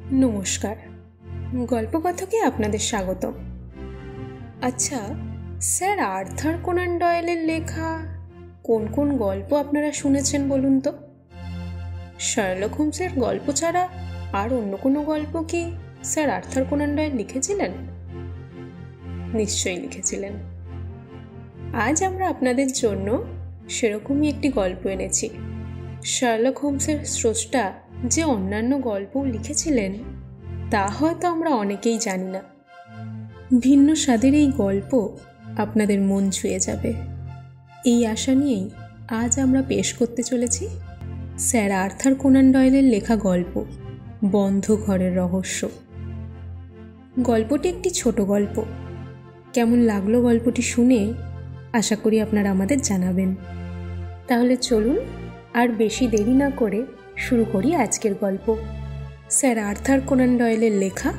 নমস্কার, গল্পকথকে আপনাদের স্বাগতম। আচ্ছা স্যার আর্থার কোনান ডয়েলের লেখা কোন কোন গল্প আপনারা শুনেছেন বলুন তো? শার্লক হোমসের গল্প ছাড়া আর অন্য কোনো গল্প কি স্যার আর্থার কোনান ডয়েল লিখেছিলেন? নিশ্চয়ই লিখেছিলেন। আজ আমরা আপনাদের জন্য সেরকমই একটি গল্প এনেছি। শার্লক হোমসের স্রষ্টা যে অন্যান্য গল্পও লিখেছিলেন তা হয়তো আমরা অনেকেই জানি না। ভিন্ন স্বাদের এই গল্প আপনাদের মন ছুঁয়ে যাবে, এই আশা নিয়েই আজ আমরা পেশ করতে চলেছি স্যার আর্থার কোনান ডয়েলের লেখা গল্প বন্ধ ঘরের রহস্য। গল্পটি একটি ছোট গল্প। কেমন লাগলো গল্পটি শুনে আশা করি আপনারা আমাদের জানাবেন। তাহলে চলুন আর বেশি দেরি না করে শুরু করি আজকের গল্প, স্যার আর্থার কোনান ডয়েলের লেখা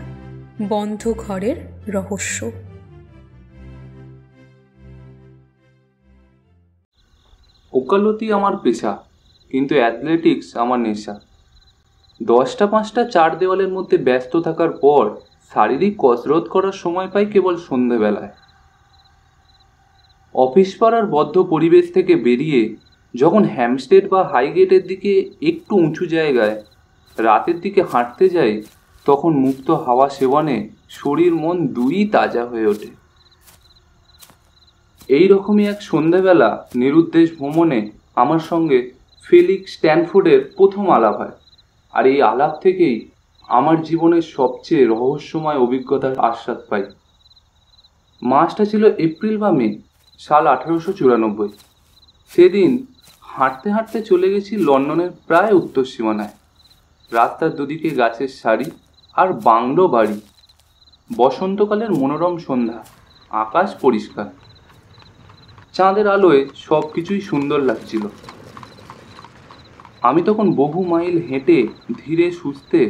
বন্ধ ঘরের রহস্য। ওকালতি আমার পেশা, কিন্তু অ্যাথলেটিক্স আমার নেশা। 10টা 5টা চার দেওয়ালের মধ্যে ব্যস্ত থাকার পর শারীরিক কসরত করার সময় পাই কেবল সন্ধেবেলায়। অফিস পাড়ার বদ্ধ পরিবেশ থেকে বেরিয়ে যখন হ্যামস্টেড বা হাইগেটের দিকে একটু উঁচু জায়গায় রাতের দিকে হাঁটতে যাই, তখন মুক্ত হাওয়া সেবনে শরীর মন দুই তাজা হয়ে ওঠে। এই রকমই এক সন্ধ্যাবেলা নিরুদ্দেশ ভ্রমণে আমার সঙ্গে ফেলিক্স স্ট্যানফোর্ডের প্রথম আলাপ হয়। আর এই আলাপ থেকেই আমার জীবনের সবচেয়ে রহস্যময় অভিজ্ঞতার আস্বাদ পাই। মাসটা ছিল এপ্রিল বা মে, সাল 1894। সেদিন হাঁটতে হাঁটতে চলে গেছি লন্ডনের প্রায় উত্তর সীমানায়। রাস্তার দুদিকে গাছের সারি আর বাংলো বাড়ি। বসন্তকালের মনোরম সন্ধ্যা, আকাশ পরিষ্কার, চাঁদের আলোয় সব কিছুই সুন্দর লাগছিল। আমি তখন বহু মাইল হেঁটে ধীরে সুস্থে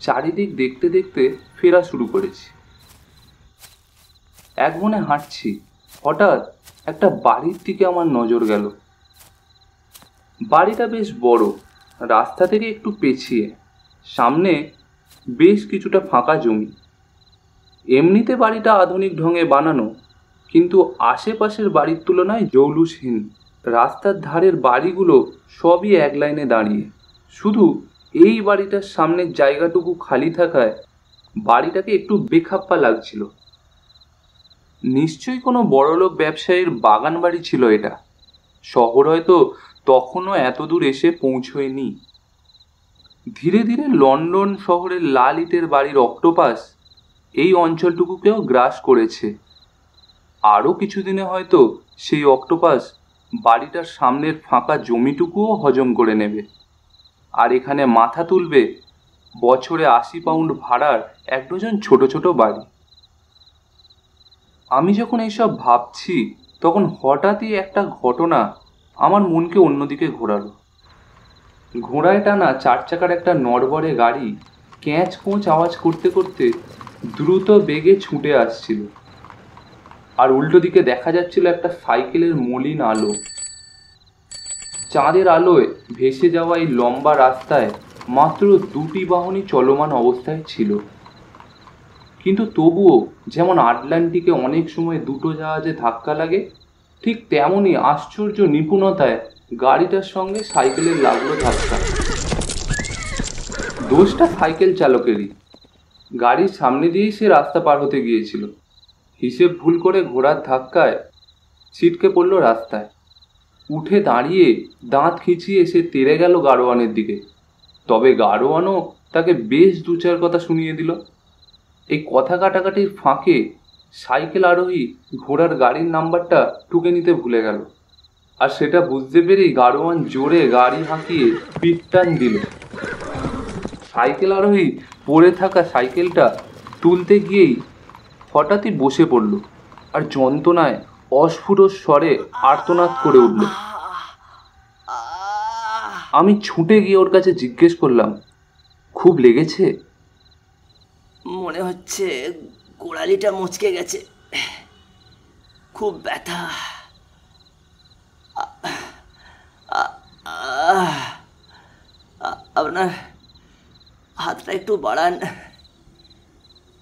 চারিদিক দেখতে দেখতে ফেরা শুরু করেছি। এক মনে হাঁটছি, হঠাৎ একটা বাড়ির দিকে আমার নজর গেল। বাড়িটা বেশ বড়, রাস্তা থেকে একটু পেছিয়ে, সামনে বেশ কিছুটা ফাঁকা জমি। এমনিতে বাড়িটা আধুনিক ঢঙে বানানো, কিন্তু আশেপাশের বাড়ির তুলনায় জৌলুসহীন। রাস্তার ধারের বাড়িগুলো সবই এক লাইনে দাঁড়িয়ে। শুধু এই বাড়িটার সামনের জায়গাটুকু খালি থাকায় বাড়িটাকে একটু বেখাপ্পা লাগছিল। নিশ্চয়ই কোনো বড়লোক ব্যবসায়ীর বাগান বাড়ি ছিল এটা। শহর হয়তো তখনও এত দূর এসে পৌঁছয়নি। ধীরে ধীরে লন্ডন শহরের লাল ইটের বাড়ির অক্টোপাস এই অঞ্চলটুকুকেও গ্রাস করেছে। আরও কিছুদিনে হয়তো সেই অক্টোপাস বাড়িটার সামনের ফাঁকা জমিটুকুও হজম করে নেবে, আর এখানে মাথা তুলবে বছরে 80 পাউন্ড ভাড়ার এক ডজন ছোট ছোট বাড়ি। আমি যখন এইসব ভাবছি, তখন হঠাৎই একটা ঘটনা আমার মনকে অন্যদিকে ঘোরালো। ঘোড়ায় টানা 4 চাকার একটা নড়বড়ে গাড়ি ক্যাঁচ কোঁচ আওয়াজ করতে করতে দ্রুত বেগে ছুটে আসছিল, আর উল্টো দিকে দেখা যাচ্ছিল একটা সাইকেলের মলিন আলো। চাঁদের আলোয় ভেসে যাওয়া এই লম্বা রাস্তায় মাত্র 2টি বাহনই চলমান অবস্থায় ছিল, কিন্তু তবুও যেমন আটলান্টিকে অনেক সময় দুটো জাহাজে ধাক্কা লাগে, ঠিক তেমনই আশ্চর্য নিপুণতায় গাড়িটার সঙ্গে সাইকেলের লাগলো ধাক্কা। দোষটা সাইকেল চালকেরই। গাড়ির সামনে দিয়েই সে রাস্তা পার হতে গিয়েছিল। হিসেব ভুল করে ঘোড়ার ধাক্কায় ছিটকে পড়ল রাস্তায়। উঠে দাঁড়িয়ে দাঁত খিঁচিয়ে সে তেড়ে গেল গাড়োয়ানের দিকে। তবে গাড়োয়ানও তাকে বেশ 2-4 কথা শুনিয়ে দিল। এই কথা কাটাকাটির ফাঁকে সাইকেল আরোহী ঘোড়ার গাড়ির নাম্বারটা টুকে নিতে ভুলে গেল, আর সেটা বুঝতে পেরেই গাড়োয়ান জোরে গাড়ি হাঁকিয়ে পিট টান দিল। সাইকেল আরোহী পড়ে থাকা সাইকেলটা তুলতে গিয়েই হঠাৎই বসে পড়ল, আর যন্ত্রণায় অস্ফুট স্বরে আর্তনাদ করে উঠল। আমি ছুটে গিয়ে ওর কাছে জিজ্ঞেস করলাম, খুব লেগেছে? মনে হচ্ছে গোড়ালিটা মচকে গেছে, খুব ব্যথা। আপনার হাতটা একটু বাড়ান,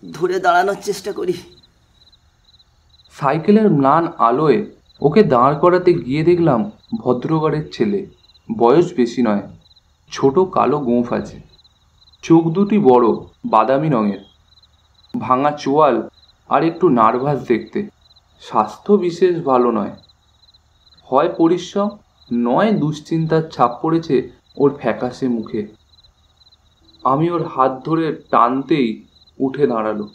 ধরে দাঁড়ানোর চেষ্টা করি। সাইকেলের ম্লান আলোয় ওকে দাঁড় করাতে গিয়ে দেখলাম ভদ্রঘরের ছেলে, বয়স বেশি নয়, ছোট কালো গোঁফ আছে, চোখ দুটি বড় বাদামি রঙের, ভাঙা চোয়াল আর একটু নার্ভাস দেখতে। স্বাস্থ্য বিশেষ ভালো নয়, হয় পরিশ্রম নয় দুশ্চিন্তার ছাপ পড়েছে ওর ফ্যাকাশে মুখে। আমি ওর হাত ধরে টানতেই উঠে দাঁড়ালো,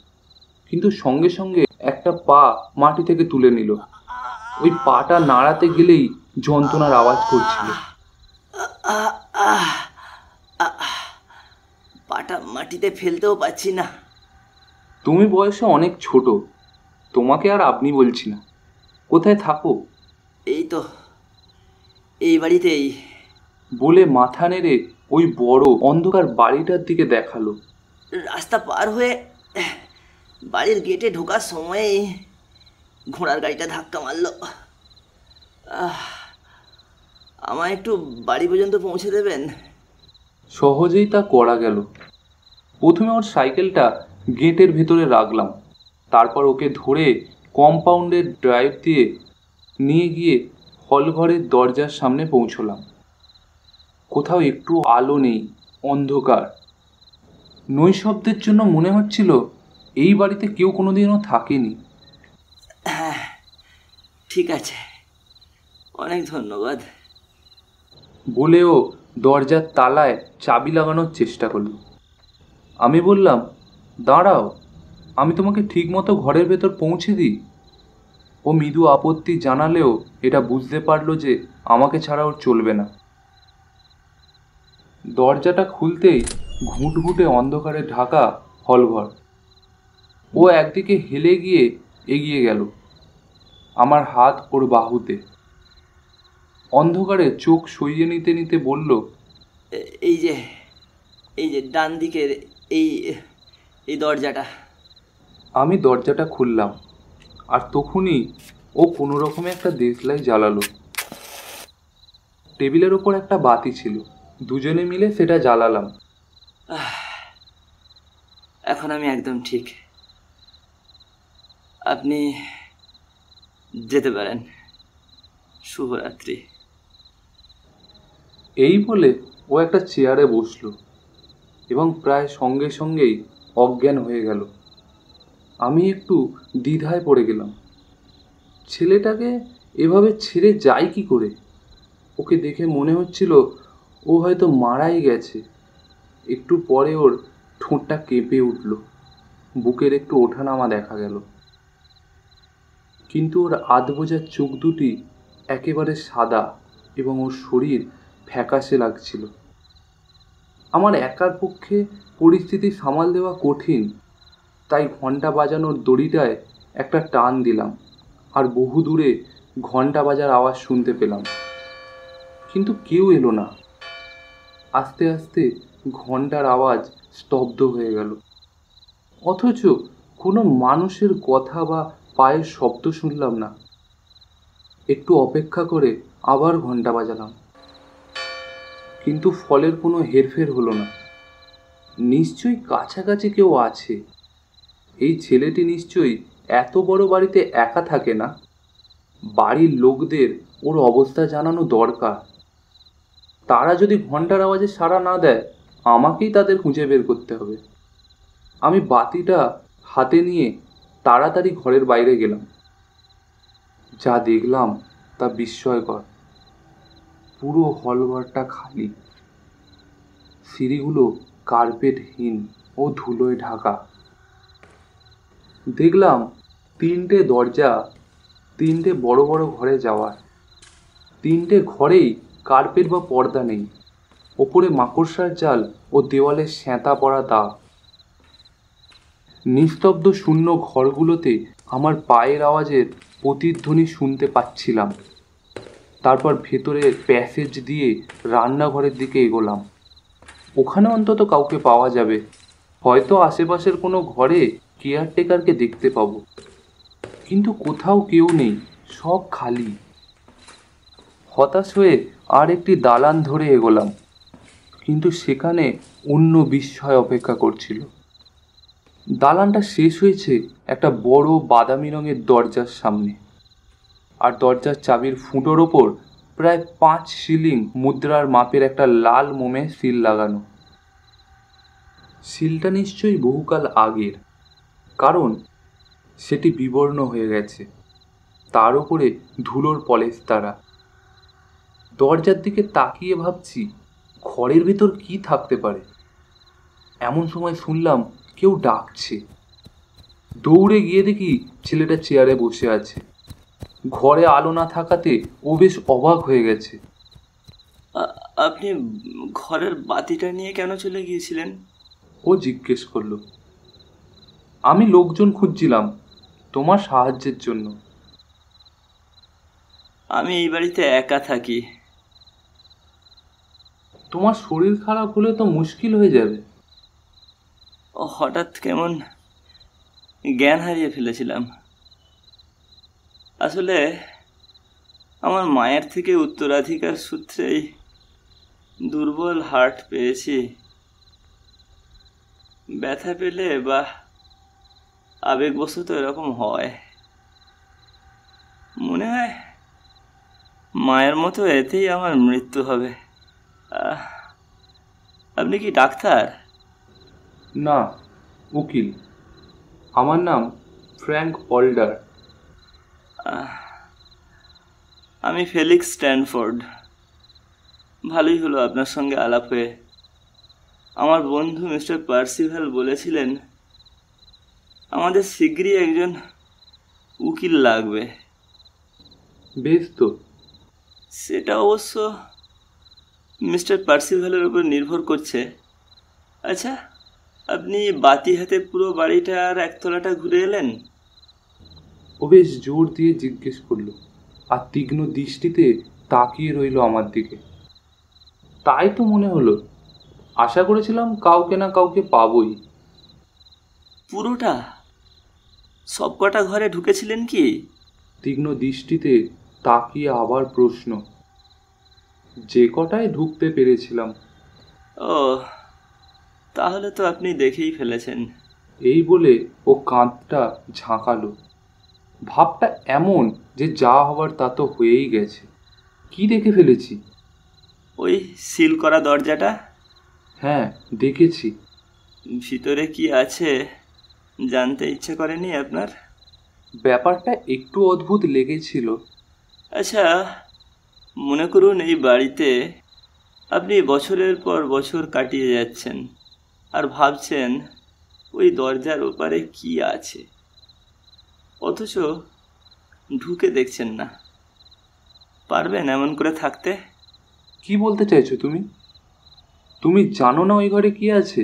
কিন্তু সঙ্গে সঙ্গে একটা পা মাটি থেকে তুলে নিল। ওই পাটা নাড়াতে গেলেই যন্ত্রণার আওয়াজ করছিল। আহ, আহ, আহ, পাটা মাটিতে ফেলতেও পাচ্ছি না। তুমি বয়সে অনেক ছোট, তোমাকে আর আপনি বলছি না। কোথায় থাকো? এই তো এই বাড়িতেই। বলে মাথা নেড়ে ওই বড় অন্ধকার বাড়িটার দিকে দেখালো। রাস্তা পার হয়ে বাড়ির গেটে ঢোকার সময়েই ঘোড়ার গাড়িটা ধাক্কা মারল। আমায় একটু বাড়ি পর্যন্ত পৌঁছে দেবেন? সহজেই তা করা গেল। প্রথমে ওর সাইকেলটা গেটের ভেতরে রাখলাম, তারপর ওকে ধরে কম্পাউন্ডের ড্রাইভ দিয়ে নিয়ে গিয়ে হলঘরের দরজার সামনে পৌঁছলাম। কোথাও একটু আলো নেই, অন্ধকার। নৈশব্দের জন্য মনে হচ্ছিল এই বাড়িতে কেউ কোনোদিনও থাকেনি। হ্যাঁ, ঠিক আছে, অনেক ধন্যবাদ বলেও দরজার তালায় চাবি লাগানোর চেষ্টা করল। আমি বললাম, দাঁড়াও, আমি তোমাকে ঠিকমতো ঘরের ভেতর পৌঁছে দিই। ও মৃদু আপত্তি জানালেও এটা বুঝতে পারলো যে আমাকে ছাড়া ওর চলবে না। দরজাটা খুলতেই ঘুঁটঘুঁটে অন্ধকারে ঢাকা হলঘর। ও একদিকে হেলে গিয়ে এগিয়ে গেল, আমার হাত ওর বাহুতে। অন্ধকারে চোখ সইয়ে নিতে নিতে বলল, এই যে এই যে ডান দিকের এই এই দরজাটা। আমি দরজাটা খুললাম, আর তখনই ও কোনো রকমে একটা দেশলাই জ্বালালো। টেবিলের ওপর একটা বাতি ছিল, দুজনে মিলে সেটা জ্বালালাম। এখন আমি একদম ঠিক, আপনি যেতে পারেন। শুভরাত্রি। এই বলে ও একটা চেয়ারে বসলো এবং প্রায় সঙ্গে সঙ্গেই অজ্ঞান হয়ে গেল। আমি একটু দ্বিধায় পড়ে গেলাম। ছেলেটাকে এভাবে ছেড়ে যায় কি করে? ওকে দেখে মনে হচ্ছিল ও হয়তো মারাই গেছে। একটু পরে ওর ঠোঁটটা কেঁপে উঠল, বুকের একটু ওঠানামা দেখা গেল, কিন্তু ওর আধ বোঝা চোখ দুটি একেবারে সাদা এবং ওর শরীর ফ্যাকাশে লাগছিল। আমার একার পক্ষে পরিস্থিতি সামাল দেওয়া কঠিন, তাই ঘন্টা বাজানোর দড়িটায় একটা টান দিলাম, আর বহু দূরে ঘন্টা বাজার আওয়াজ শুনতে পেলাম, কিন্তু কেউ এলো না। আস্তে আস্তে ঘন্টার আওয়াজ স্তব্ধ হয়ে গেল, অথচ কোনো মানুষের কথা বা পায়ের শব্দ শুনলাম না। একটু অপেক্ষা করে আবার ঘন্টা বাজালাম, কিন্তু ফলের কোনো হেরফের হলো না। নিশ্চয়ই কাছাকাছি কেউ আছে। এই ছেলেটি নিশ্চয়ই এত বড় বাড়িতে একা থাকে না। বাড়ির লোকদের ওর অবস্থা জানানো দরকার। তারা যদি ঘন্টার আওয়াজে সাড়া না দেয়, আমাকেই তাদের খুঁজে বের করতে হবে। আমি বাতিটা হাতে নিয়ে তাড়াতাড়ি ঘরের বাইরে গেলাম। যা দেখলাম তা বিস্ময়কর। পুরো হলঘরটা খালি, সিঁড়িগুলো কার্পেটহীন ও ধুলোয় ঢাকা। দেখলাম তিনটে দরজা, তিনটে বড় বড় ঘরে যাওয়ার। তিনটে ঘরেই কার্পেট বা পর্দা নেই, ওপরে মাকড়সার জাল ও দেওয়ালে স্যাঁতা পড়া দাগ। নিস্তব্ধ শূন্য ঘরগুলোতে আমার পায়ের আওয়াজের প্রতিধ্বনি শুনতে পাচ্ছিলাম। তারপর ভেতরের প্যাসেজ দিয়ে রান্নাঘরের দিকে এগোলাম। ওখানে অন্তত কাউকে পাওয়া যাবে, হয়তো আশেপাশের কোনো ঘরে কেয়ারটেকারকে দেখতে পাবো, কিন্তু কোথাও কেউ নেই, সব খালি। হতাশ হয়ে আর একটি দালান ধরে এগোলাম। কিন্তু সেখানে অন্য বিস্ময় অপেক্ষা করছিল। দালানটা শেষ হয়েছে একটা বড় বাদামি রঙের দরজার সামনে, আর দরজার চাবির ফুটোর ওপর প্রায় 5 শিলিং মুদ্রার মাপের একটা লাল মোমে সিল লাগানো। সিলটা নিশ্চয়ই বহুকাল আগের, কারণ সেটি বিবর্ণ হয়ে গেছে, তার উপরে ধুলোর পলেশ তারা। দরজার দিকে তাকিয়ে ভাবছি ঘরের ভেতর কি থাকতে পারে। এমন সময় শুনলাম কেউ ডাকছে। দৌড়ে গিয়ে দেখি ছেলেটা চেয়ারে বসে আছে। ঘরে আলো না থাকাতে ও বেশ অবাক হয়ে গেছে। আপনি ঘরের বাতিটা নিয়ে কেন চলে গিয়েছিলেন? ও জিজ্ঞেস করলো। আমি লোকজন খুঁজছিলাম তোমার সাহায্যের জন্য। আমি এই বাড়িতে একা থাকি। তোমার শরীর খারাপ হলে তো মুশকিল হয়ে যাবে। হঠাৎ কেমন জ্ঞান হারিয়ে ফেলেছিলাম। আসলে আমার মায়ের থেকে উত্তরাধিকার সূত্রেই দুর্বল হার্ট পেয়েছি। ব্যথা পেলে বা আবেগবশত এরকম হয়। মনে হয় মায়ের মতো এতেই আমার মৃত্যু হবে। আপনি কি ডাক্তার? না, উকিল। আমার নাম ফ্র্যাঙ্ক অল্ডার। আমি ফেলিক্স স্ট্যানফোর্ড। ভালোই হলো আপনার সঙ্গে আলাপ হয়ে। আমার বন্ধু মিস্টার পার্সিভাল বলেছিলেন আমাদের শীঘ্রই একজন উকিল লাগবে। বেশ তো। সেটা অবশ্য মিস্টার পার্সিভালের উপর নির্ভর করছে। আচ্ছা, আপনি বাতি হাতে পুরো বাড়িটার একতলাটা ঘুরে এলেন? ও বেশ জোর দিয়ে জিজ্ঞেস করলো, আর তীক্ষ্ণ দৃষ্টিতে তাকিয়ে রইল আমার দিকে। তাই তো মনে হলো, আশা করেছিলাম কাউকে না কাউকে পাবই। পুরোটা? সব কটা ঘরে ঢুকেছিলেন কি? তীক্ষ্ণ দৃষ্টিতে তাকিয়ে আবার প্রশ্ন। যে কটায় ঢুকতে পেরেছিলাম। ও, তাহলে তো আপনি দেখেই ফেলেছেন। এই বলে ও কাঁধটা ঝাঁকালো। ভাবটা এমন যে যা হবার তা তো হয়েই গেছে। কি দেখে ফেলেছি? ওই সিল করা দরজাটা? হ্যাঁ, দেখেছি। ভিতরে কি আছে জানতে ইচ্ছে করেনি আপনার? ব্যাপারটা একটু অদ্ভুত লেগেছিল। আচ্ছা, মনে করুন এই বাড়িতে আপনি বছরের পর বছর কাটিয়ে যাচ্ছেন আর ভাবছেন ওই দরজার ওপারে কি আছে, অথচ ঢুকে দেখছেন না। পারবেন এমন করে থাকতে? কি বলতে চাইছো তুমি? তুমি জানো না ওই ঘরে কি আছে?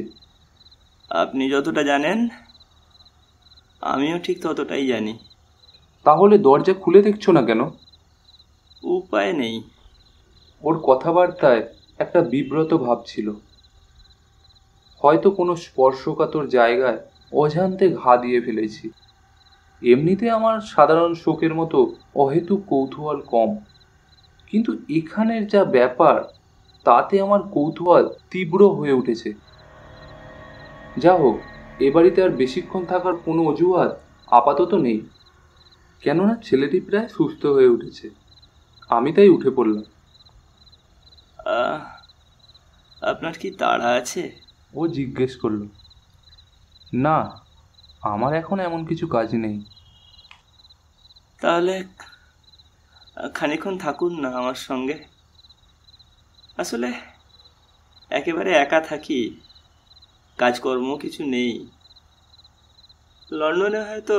আপনি যতটা জানেন আমিও ঠিক ততটাই জানি। তাহলে দরজা খুলে দেখছো না কেন? উপায় নেই। ওর কথাবার্তায় একটা বিব্রত ভাব ছিল। হয়তো কোনো স্পর্শকাতর জায়গায় অজান্তে ঘা দিয়ে ফেলেছি। এমনিতে আমার সাধারণ শোকের মতো অহেতুক কৌতূহল কম, কিন্তু এখানের যা ব্যাপার তাতে আমার কৌতূহল তীব্র হয়ে উঠেছে। যা হোক, এ বাড়িতে আর বেশিক্ষণ থাকার কোনো অজুহাত আপাতত নেই, কেননা ছেলেটি প্রায় সুস্থ হয়ে উঠেছে। আমি তাই উঠে পড়লাম। আপনার কি তাড়া আছে? ও জিজ্ঞেস করলো। না, আমার এখন এমন কিছু কাজ নেই। তাহলে খানিকক্ষণ থাকুন না আমার সঙ্গে। আসলে একেবারে একা থাকি, কাজকর্ম কিছু নেই। লন্ডনে হয়তো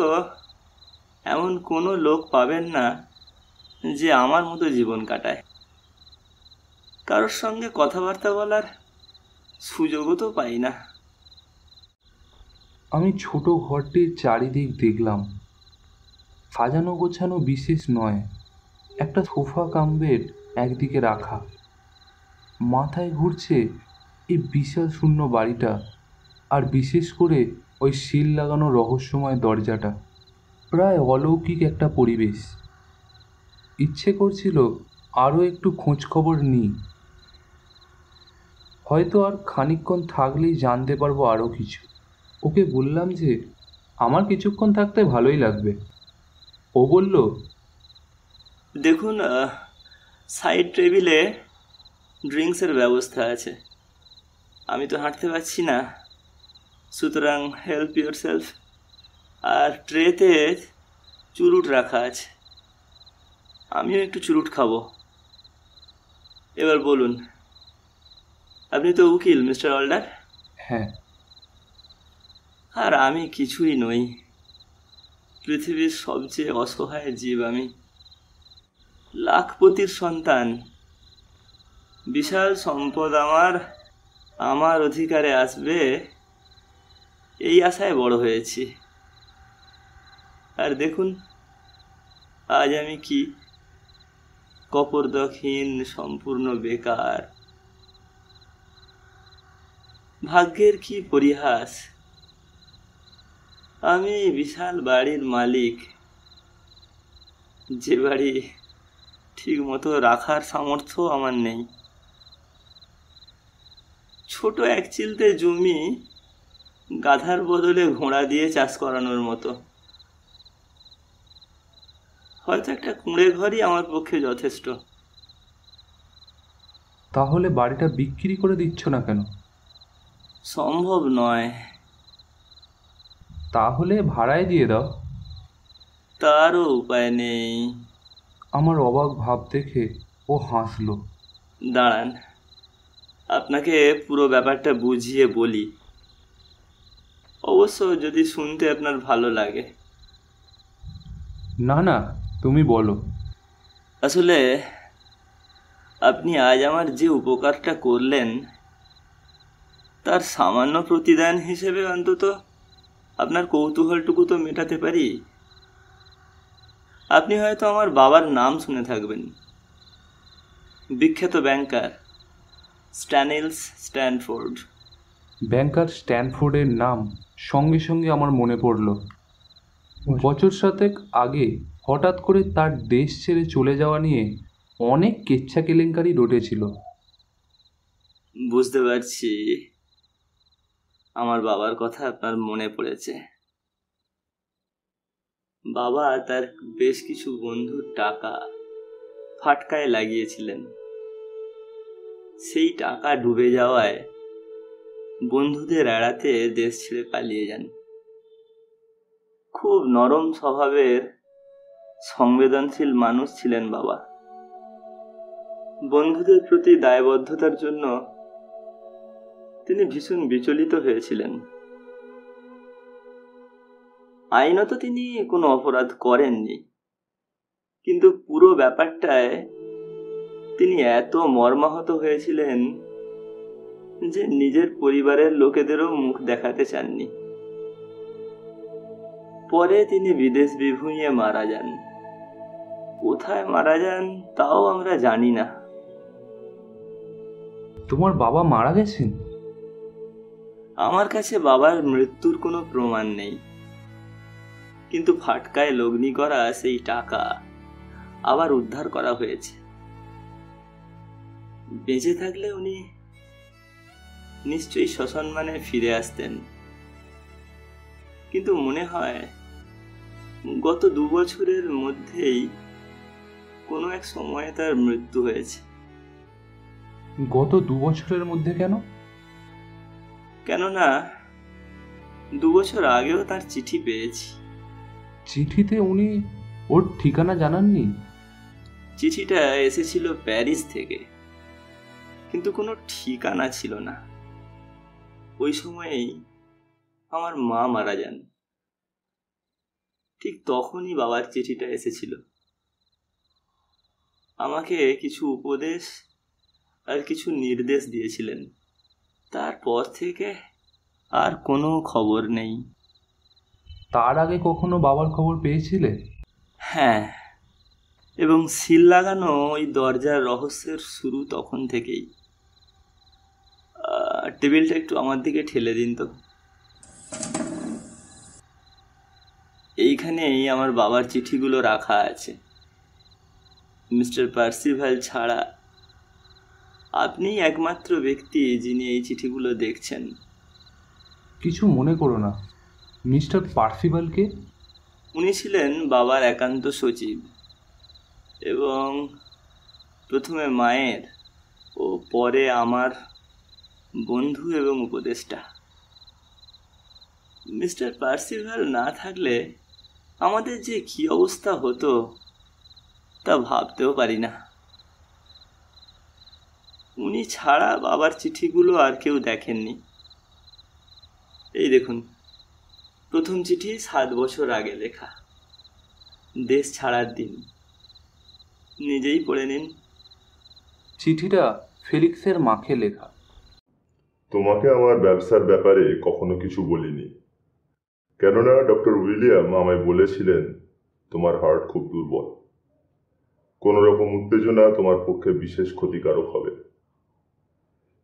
এমন কোনো লোক পাবেন না যে আমার মতো জীবন কাটায়। কারোর সঙ্গে কথাবার্তা বলার সুযোগও তো পাই না। আমি ছোট ঘরটির চারিদিক দেখলাম। সাজানো গোছানো বিশেষ নয়, একটা সোফা কাম বেড একদিকে রাখা। মাথায় ঘুরছে এই বিশাল শূন্য বাড়িটা, আর বিশেষ করে ওই সিল লাগানো রহস্যময় দরজাটা। প্রায় অলৌকিক একটা পরিবেশ। ইচ্ছে করছিল আরও একটু খোঁজ খবর নিই। হয়তো আর খানিকক্ষণ থাকলেই জানতে পারবো আরও কিছু। ওকে বললাম যে আমার কিছুক্ষণ থাকতে ভালোই লাগবে। ও বলল, দেখুন, সাইড টেবিলে ড্রিঙ্কসের ব্যবস্থা আছে। আমি তো হাঁটতে পারছি না, সুতরাং হেল্প ইউর সেলফ। আর ট্রেতে চুরুট রাখা আছে, আমিও একটু চুরুট খাবো। এবার বলুন, আপনি তো উকিল মিস্টার অলডার? হ্যাঁ। আর আমি কিছুই নই, পৃথিবীর সবচেয়ে অসহায় জীব আমি। লাখপতির সন্তান, বিশাল সম্পদ আমার অধিকারে আসবে এই আশায় বড় হয়েছি। আর দেখুন আজ আমি কি, কপর্দকহীন, সম্পূর্ণ বেকার। ভাগ্যের কি পরিহাস! আমি বিশাল বাড়ির মালিক, যে বাড়ি ঠিক মতো রাখার সামর্থ্য আমার নেই। ছোট এক চিলতে জমি গাধার বদলে ঘোড়া দিয়ে চাষ করানোর মতো। হয়তো একটা কুঁড়ে ঘরই আমার পক্ষে যথেষ্ট। তাহলে বাড়িটা বিক্রি করে দিচ্ছ না কেন? সম্ভব নয়। তাহলে ভাড়ায় দিয়ে দাও। তারও উপায় নেই। আমার অবাক ভাব দেখে ও হাসলো। দাঁড়ান, আপনাকে পুরো ব্যাপারটা বুঝিয়ে বলি, অবশ্য যদি শুনতে আপনার ভালো লাগে। না না, তুমি বলো। আসলে আপনি আজ আমার যে উপকারটা করলেন, তার সামান্য প্রতিদান হিসেবে অন্তত আপনার কৌতূহলটুকু তো মেটাতে পারি। আপনি হয়তো আমার বাবার নাম শুনে থাকবেন, বিখ্যাত ব্যাংকার স্ট্যানিলস স্ট্যানফোর্ড। ব্যাংকার স্ট্যানফোর্ডের নাম সঙ্গে সঙ্গে আমার মনে পড়ল। বছর 7 আগে হঠাৎ করে তার দেশ ছেড়ে চলে যাওয়া নিয়ে অনেক কেচ্ছা কেলেঙ্কারি রটেছিল। বুঝতে পারছি, আমার বাবার কথা আপনার মনে পড়েছে। বাবা তার বেশ কিছু বন্ধুর টাকা ফাটকায় লাগিয়েছিলেন। সেই টাকা ডুবে যাওয়ায় বন্ধুদের এড়াতে দেশ ছেড়ে পালিয়ে যান। খুব নরম স্বভাবের, সংবেদনশীল মানুষ ছিলেন বাবা। বন্ধুদের প্রতি দায়বদ্ধতার জন্য তিনি ভীষণ বিচলিত হয়েছিলেন। আইনত তিনি কোনো অপরাধ করেননি, কিন্তু পুরো ব্যাপারটায় তিনি এত মর্মাহত হয়েছিলেন যে নিজের পরিবারের লোকেদেরও মুখ দেখাতে চাননি। পরে তিনি বিদেশ বিভুঁইয়ে মারা যান। কোথায় মারা যান তাও আমরা জানি না। তোমার বাবা মারা গেছেন? আমার কাছে বাবার মৃত্যুর কোনো প্রমাণ নেই, কিন্তু ফাটকায় লগ্নি করা সেই টাকা আবার উদ্ধার করা হয়েছে। বেঁচে থাকলে উনি নিশ্চয়ই সসম্মানে ফিরে আসতেন, কিন্তু মনে হয় গত 2 বছরের মধ্যেই কোনো এক সময়ে তার মৃত্যু হয়েছে। গত 2 বছরের মধ্যে কেন? কেননা 2 বছর আগেও তার চিঠি পেয়েছি। চিঠিতে উনি ওর ঠিকানা জানাননি? চিঠিটা এসেছিল প্যারিস থেকে, কিন্তু কোনো ঠিকানা ছিল না। ওই সময়েই আমার মা মারা যান। ঠিক তখনই বাবার চিঠিটা এসেছিল। আমাকে কিছু উপদেশ আর কিছু নির্দেশ দিয়েছিলেন। তারপর থেকে আর কোনো খবর নেই। তার আগে কখনো বাবার খবর পেয়েছিলে? হ্যাঁ, এবং সিল লাগানো ওই দরজার রহস্যের শুরু তখন থেকেই। টেবিলটা একটু আমার দিকে ঠেলে দিন তো। এইখানেই আমার বাবার চিঠিগুলো রাখা আছে। মিস্টার পার্সিভাল ছাড়া আপনিই একমাত্র ব্যক্তি যিনি এই চিঠিগুলো দেখছেন। কিছু মনে করো না, মিস্টার পার্সিভালকে? উনি ছিলেন বাবার একান্ত সচিব এবং প্রথমে মায়ের ও পরে আমার বন্ধু এবং উপদেষ্টা। মিস্টার পার্সিভাল না থাকলে আমাদের যে কী অবস্থা হতো তা ভাবতেও পারি না। উনি ছাড়া বাবার চিঠিগুলো আর কেউ দেখেননি। এই দেখুন, প্রথম চিঠি 7 বছর আগে লেখা, দেশ ছাড়ার দিন। নিজেই পড়ে নিন। চিঠিটা ফেলিক্সের মাকে লেখা। তোমাকে আমার ব্যবসার ব্যাপারে কখনো কিছু বলিনি, কেননা ডক্টর উইলিয়াম আমায় বলেছিলেন তোমার হার্ট খুব দুর্বল, কোনো রকম উত্তেজনা তোমার পক্ষে বিশেষ ক্ষতিকারক হবে।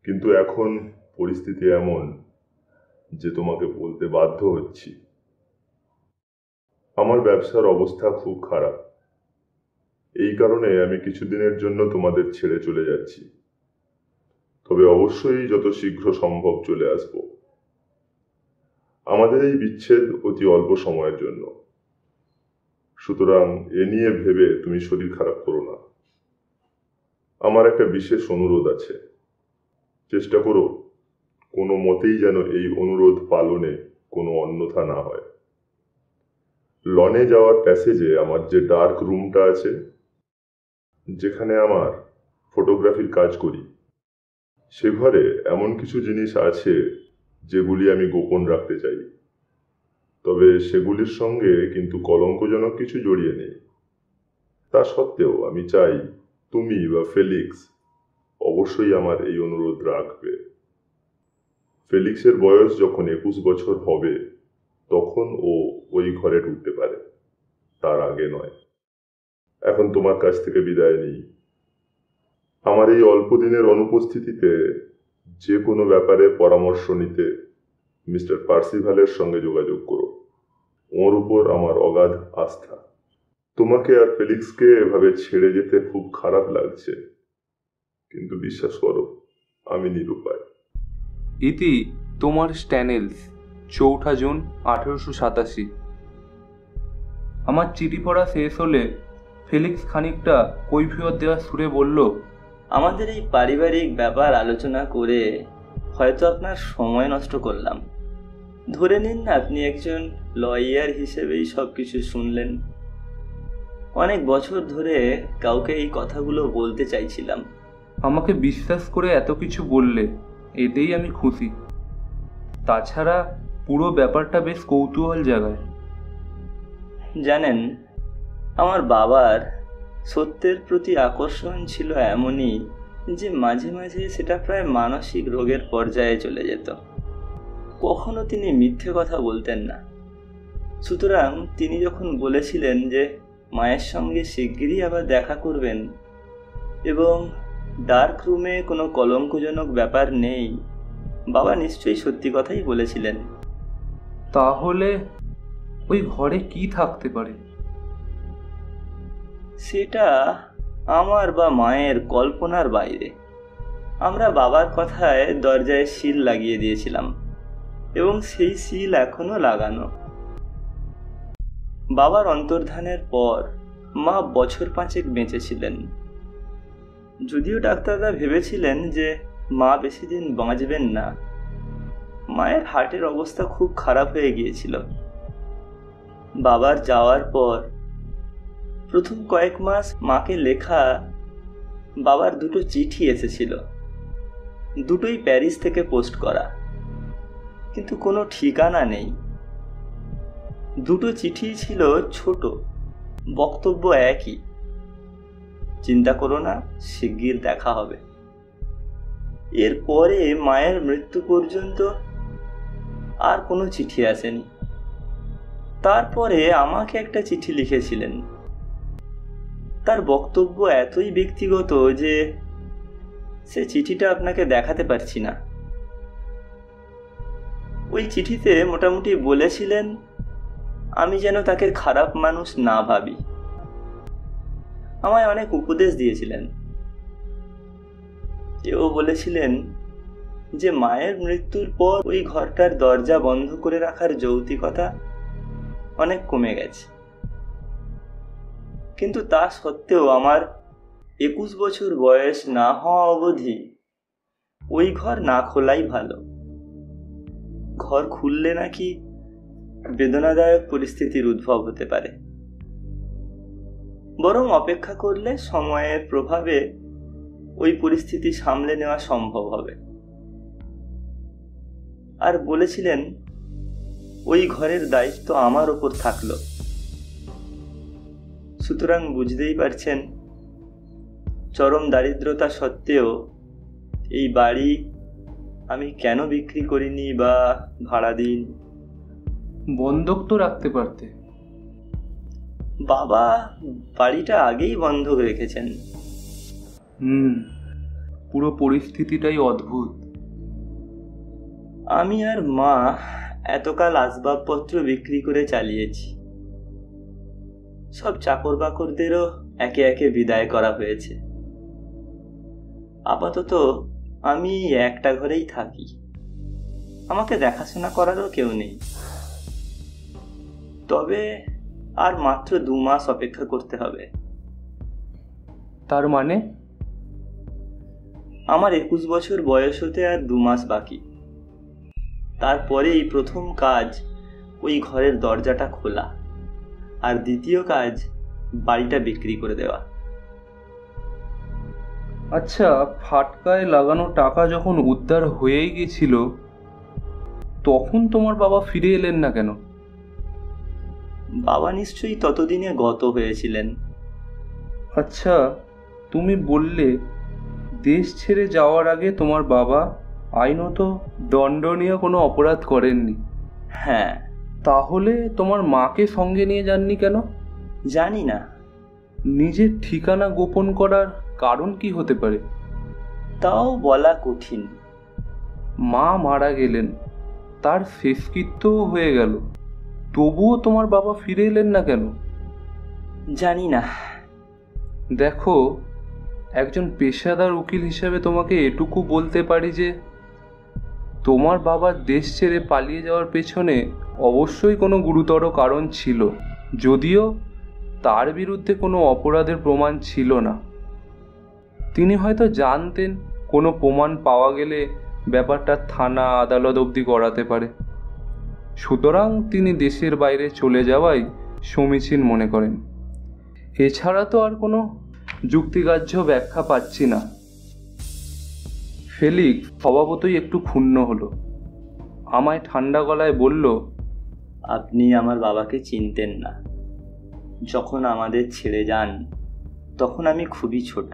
কিন্তু এখন পরিস্থিতি এমন যে তোমাকে বলতে বাধ্য হচ্ছি। আমার ব্যবসার অবস্থা খুব খারাপ, এই কারণে আমি কিছুদিনের জন্য তোমাদের ছেড়ে চলে যাচ্ছি। তবে অবশ্যই যত শীঘ্র সম্ভব চলে আসব। আমাদের এই বিচ্ছেদ অতি অল্প সময়ের জন্য, সুতরাং এ নিয়ে ভেবে তুমি শরীর খারাপ করো না। আমার একটা বিশেষ অনুরোধ আছে, চেষ্টা করো কোনো মতেই যেন এই অনুরোধ পালনে কোনো অন্যথা না হয়। লনে যাওয়ার প্যাসেজে আমার যে ডার্ক রুমটা আছে, যেখানে আমার ফটোগ্রাফির কাজ করি, সে ঘরে এমন কিছু জিনিস আছে যেগুলি আমি গোপন রাখতে চাই। তবে সেগুলির সঙ্গে কিন্তু কলঙ্কজনক কিছু জড়িয়ে নেই। তা সত্ত্বেও আমি চাই তুমি বা ফেলিক্স অবশ্যই আমার এই অনুরোধ রাখবে। ফেলিক্সের বয়স যখন 21 বছর হবে তখন ও ওই ঘরে ঢুকতে পারে, তার আগে নয়। এখন তোমার কাছ থেকে বিদায় নিই। আমার এই অল্প দিনের অনুপস্থিতিতে যে কোনো ব্যাপারে পরামর্শ নিতে মিস্টার পার্সিভালের সঙ্গে যোগাযোগ করো। ওর উপর আমার অগাধ আস্থা। তোমাকে আর ফেলিক্সকে এভাবে ছেড়ে যেতে খুব খারাপ লাগছে, কিন্তু বিশ্বাস করো আমি নিরুপায়। ইতি তোমার স্ট্যানেলস, 4 জুন 1887। আমার চিঠি পড়া শেষ হলে ফেলিক্স খানিকটা কৈফিয়ত দেওয়ার সুরে বলল, আমাদের এই পারিবারিক ব্যাপার আলোচনা করে হয়তো আপনার সময় নষ্ট করলাম। ধরে নিন না আপনি একজন লয়ার হিসেবেই সব কিছু শুনলেন। অনেক বছর ধরে কাউকে এই কথাগুলো বলতে চাইছিলাম। আমাকে বিশ্বাস করে এত কিছু বললে, এতেই আমি খুশি। তাছাড়া পুরো ব্যাপারটা বেশ কৌতূহল জাগায়। জানেন, আমার বাবার সত্যের প্রতি আকর্ষণ ছিল এমনই যে মাঝে মাঝে সেটা প্রায় মানসিক রোগের পর্যায়ে চলে যেত। কখনো তিনি মিথ্যে কথা বলতেন না। সুতরাং তিনি যখন বলেছিলেন যে মায়ের সঙ্গে শিগগিরই আবার দেখা করবেন এবং ডার্ক রুমে কোনো কলঙ্কজনক ব্যাপার নেই, বাবা নিশ্চয়ই সত্যি কথাই বলেছিলেন। তাহলে ওই ঘরে কি থাকতে পারে? সেটা আমার বা মায়ের কল্পনার বাইরে। আমরা বাবার কথায় দরজায় সিল লাগিয়ে দিয়েছিলাম এবং সেই সিল এখনো লাগানো। বাবার অন্তর্ধানের পর মা বছর 5 বেঁচেছিলেন। যদিও ডাক্তাররা ভেবেছিলেন যে মা বেশি দিন বাঁচবেন না। মায়ের হার্টের অবস্থা খুব খারাপ হয়ে গিয়েছিল। বাবার যাওয়ার পর প্রথম কয়েক মাস মাকে লেখা বাবার 2টো চিঠি এসেছিল। দুটোই প্যারিস থেকে পোস্ট করা, কিন্তু কোনো ঠিকানা নেই। 2টো চিঠি ছিল ছোট, বক্তব্য একই, চিন্তা করো না, শিগগির দেখা হবে। এরপরে মায়ের মৃত্যু পর্যন্ত আর কোনো চিঠি আসেনি। তারপরে আমাকে একটা চিঠি লিখেছিলেন। তার বক্তব্য এতই ব্যক্তিগত যে সে চিঠিটা আপনাকে দেখাতে পারছি না। ওই চিঠিতে মোটামুটি বলেছিলেন আমি যেন তাকে খারাপ মানুষ না ভাবি। আমায় অনেক উপদেশ দিয়েছিলেন। কেউ বলেছিলেন যে মায়ের মৃত্যুর পর ওই ঘরটার দরজা বন্ধ করে রাখার যৌক্তিকতা অনেক কমে গেছে। কিন্তু তা সত্ত্বেও আমার 21 বছর বয়স না হওয়া অবধি ওই ঘর না খোলাই ভালো। ঘর খুললে নাকি বেদনাদায়ক পরিস্থিতির উদ্ভব হতে পারে, বরং অপেক্ষা করলে সময়ের প্রভাবে ওই পরিস্থিতি সামলে নেওয়া সম্ভব হবে। আর বলেছিলেন ওই ঘরের দায়িত্ব আমার ওপর থাকলো। সুতরাং বুঝতেই পারছেন, চরম দারিদ্রতা সত্ত্বেও এই বাড়ি আমি কেন বিক্রি করিনি বা ভাড়া দিইনি। বন্ধক তো রাখতে পারতে। বাবা বাড়িটা আগেই বন্ধক রেখেছেন। পুরো পরিস্থিতিটাই অদ্ভুত। আমি আর মা এতকাল আসবাবপত্র বিক্রি করে চালিয়েছি। সব চাকর বাকরদেরও একে একে বিদায় করা হয়েছে। আপাতত আমি একটা ঘরেই থাকি, আমাকে দেখাশোনা করারও কেউ নেই। তবে আর মাত্র 2 মাস অপেক্ষা করতে হবে। তার মানে? আমার 21 বছর বয়স হতে আর 2 মাস বাকি। তারপরেই প্রথম কাজ ওই ঘরের দরজাটা খোলা, আর দ্বিতীয় কাজ বাড়িটা বিক্রি করে দেওয়া। আচ্ছা, ফাটকায় লাগানো টাকা যখন উদ্ধার হয়েই গেছিল, তখন তোমার বাবা ফিরে এলেন না কেন? বাবা নিশ্চয়ই ততদিনে গত হয়েছিলেন। আচ্ছা, তুমি বললে দেশ ছেড়ে যাওয়ার আগে তোমার বাবা আইনত দণ্ডনীয় কোনো অপরাধ করেননি। হ্যাঁ। তাহলে তোমার মাকে সঙ্গে নিয়ে যাননি কেন? জানি না। নিজের ঠিকানা গোপন করার কারণ কি হতে পারে? তাও বলা কঠিন। মা মারা গেলেন, তার শেষকৃত্যও হয়ে গেল, তবুও তোমার বাবা ফিরে এলেন না কেন? জানি না। দেখো, একজন পেশাদার উকিল হিসেবে তোমাকে এটুকু বলতে পারি যে তোমার বাবার দেশ ছেড়ে পালিয়ে যাওয়ার পেছনে অবশ্যই কোনো গুরুতর কারণ ছিল, যদিও তার বিরুদ্ধে কোনো অপরাধের প্রমাণ ছিল না। তিনি হয়তো জানতেন কোনো প্রমাণ পাওয়া গেলে ব্যাপারটা থানা আদালত অবধি গড়াতে পারে। সুতরাং তিনি দেশের বাইরে চলে যাওয়াই সমীচীন মনে করেন। এছাড়া তো আর কোনো যুক্তিগ্রাহ্য ব্যাখ্যা পাচ্ছি না। ফেলিক্স স্বভাবতই একটু ক্ষুণ্ণ হলো। আমায় ঠান্ডা গলায় বলল, আপনি আমার বাবাকে চিনতেন না। যখন আমাদের ছেড়ে যান তখন আমি খুবই ছোট।